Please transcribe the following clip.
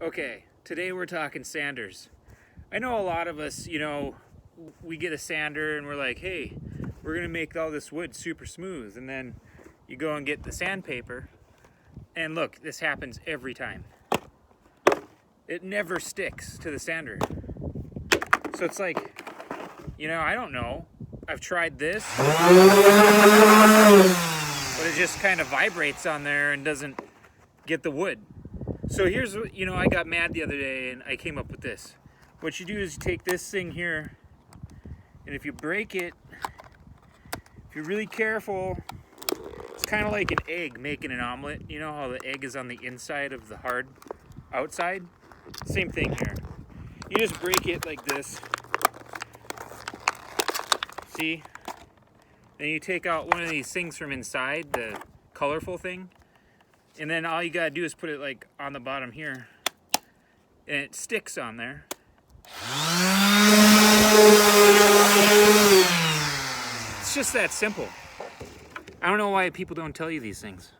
Okay, today we're talking sanders. I know a lot of us, we get a sander and we're like, hey, we're gonna make all this wood super smooth. And then you go and get the sandpaper, and look, this happens every time. It never sticks to the sander. So it's like, I don't know. I've tried this, but it just kind of vibrates on there and doesn't get the wood. So here's what, I got mad the other day and I came up with this. What you do is you take this thing here, and if you break it, if you're really careful, it's kind of like an egg making an omelet. You know how the egg is on the inside of the hard outside? Same thing here. You just break it like this. See? Then you take out one of these things from inside, the colorful thing, and then all you gotta do is put it like on the bottom here, and it sticks on there. It's just that simple. I don't know why people don't tell you these things.